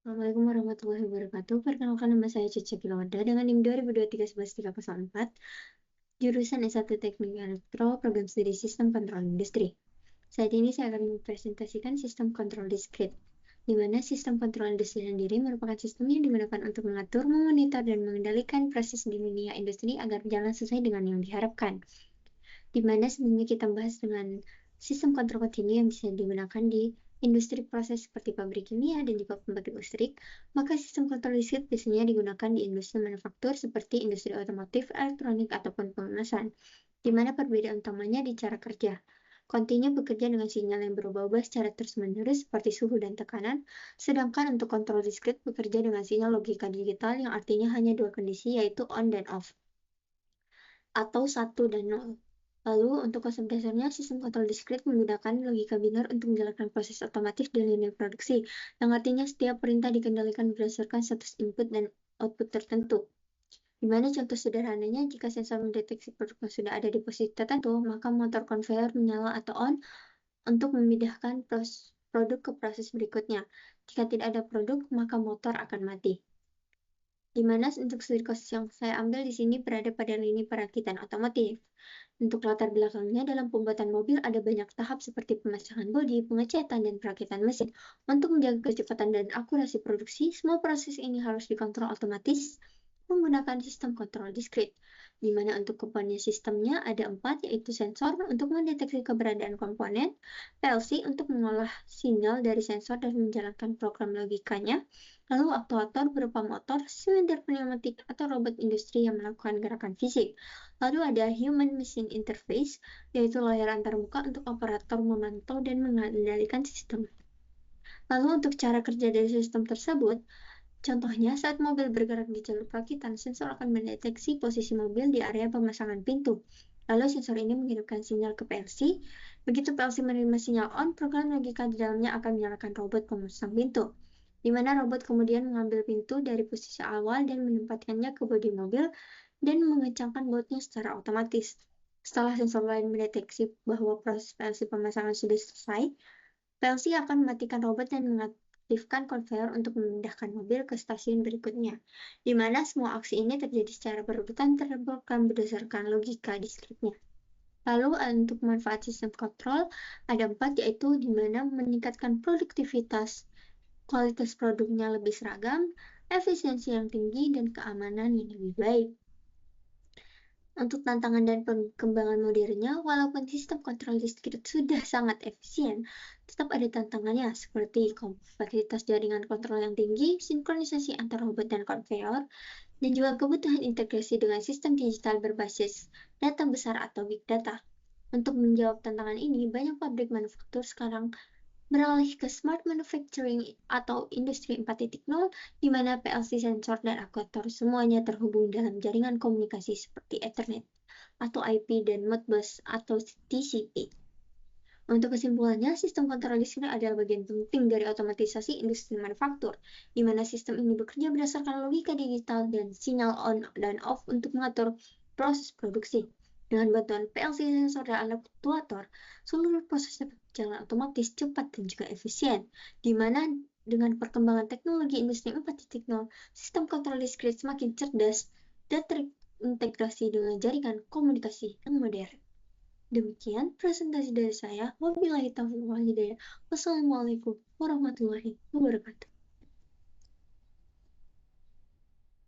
Assalamualaikum warahmatullahi wabarakatuh. Perkenalkan nama saya Cece Kilawada dengan NIM 2023-11304, jurusan S1 Teknik Elektro, Program Studi Sistem Kontrol Industri. Saat ini saya akan mempresentasikan sistem kontrol diskrit, di mana sistem kontrol industri sendiri merupakan sistem yang digunakan untuk mengatur, memonitor, dan mengendalikan proses di dunia industri agar berjalan sesuai dengan yang diharapkan. Di mana sebelumnya kita bahas dengan sistem kontrol kontinu yang bisa digunakan di industri proses seperti pabrik kimia dan juga pembangkit listrik, maka sistem kontrol diskrit biasanya digunakan di industri manufaktur seperti industri otomotif, elektronik, ataupun pengemasan, di mana perbedaan utamanya di cara kerja. Kontinu bekerja dengan sinyal yang berubah-ubah secara terus-menerus seperti suhu dan tekanan, sedangkan untuk kontrol diskrit bekerja dengan sinyal logika digital yang artinya hanya dua kondisi yaitu on dan off, atau 1 dan 0. Lalu, untuk konsep dasarnya, sistem kontrol diskrit menggunakan logika biner untuk menjalankan proses otomatis dan linear produksi, yang artinya setiap perintah dikendalikan berdasarkan status input dan output tertentu. Di mana contoh sederhananya, jika sensor mendeteksi produk yang sudah ada di posisi tertentu, maka motor konveyor menyala atau on untuk memindahkan produk ke proses berikutnya. Jika tidak ada produk, maka motor akan mati. Di mana untuk studi kasus yang saya ambil di sini berada pada lini perakitan otomotif. Untuk latar belakangnya dalam pembuatan mobil ada banyak tahap seperti pemasangan bodi, pengecatan, dan perakitan mesin. Untuk menjaga kecepatan dan akurasi produksi, semua proses ini harus dikontrol otomatis menggunakan sistem kontrol diskrit, di mana untuk komponen sistemnya ada 4, yaitu sensor untuk mendeteksi keberadaan komponen, PLC untuk mengolah sinyal dari sensor dan menjalankan program logikanya, lalu aktuator berupa motor, silinder pneumatik, atau robot industri yang melakukan gerakan fisik. Lalu ada human-machine interface, yaitu layar antarmuka untuk operator memantau dan mengendalikan sistem. Lalu untuk cara kerja dari sistem tersebut, contohnya saat mobil bergerak di jalur perakitan, sensor akan mendeteksi posisi mobil di area pemasangan pintu. Lalu sensor ini mengirimkan sinyal ke PLC. Begitu PLC menerima sinyal on, program logika di dalamnya akan menyalakan robot pemasang pintu, di mana robot kemudian mengambil pintu dari posisi awal dan menempatkannya ke bodi mobil dan mengencangkan bautnya secara otomatis. Setelah sensor lain mendeteksi bahwa proses PLC pemasangan sudah selesai, PLC akan mematikan robot dan mengaktifkan konveyor untuk memindahkan mobil ke stasiun berikutnya, di mana semua aksi ini terjadi secara berurutan terprogram berdasarkan logika diskritnya. Lalu untuk manfaat sistem kontrol ada 4, yaitu di mana meningkatkan produktivitas, kualitas produknya lebih seragam, efisiensi yang tinggi, dan keamanan yang lebih baik. Untuk tantangan dan perkembangan modernnya, walaupun sistem kontrol diskrit sudah sangat efisien, tetap ada tantangannya seperti kompleksitas jaringan kontrol yang tinggi, sinkronisasi antar robot dan konveyor, dan juga kebutuhan integrasi dengan sistem digital berbasis data besar atau big data. Untuk menjawab tantangan ini, banyak pabrik manufaktur sekarang beralih ke smart manufacturing atau industri 4.0, di mana PLC, sensor, dan aktuator semuanya terhubung dalam jaringan komunikasi seperti Ethernet atau IP dan Modbus atau TCP. Untuk kesimpulannya, sistem kontrol diskrit adalah bagian penting dari otomatisasi industri manufaktur, di mana sistem ini bekerja berdasarkan logika digital dan sinyal on dan off untuk mengatur proses produksi. Dengan bantuan PLC, sensor, dan aktuator, seluruh proses dapat berjalan otomatis, cepat, dan juga efisien, di mana dengan perkembangan teknologi industri 4.0, sistem kontrol diskrit semakin cerdas dan terintegrasi dengan jaringan komunikasi yang modern. Demikian presentasi dari saya. Wabillahi taufiq wal hidayah. Wassalamualaikum warahmatullahi wabarakatuh.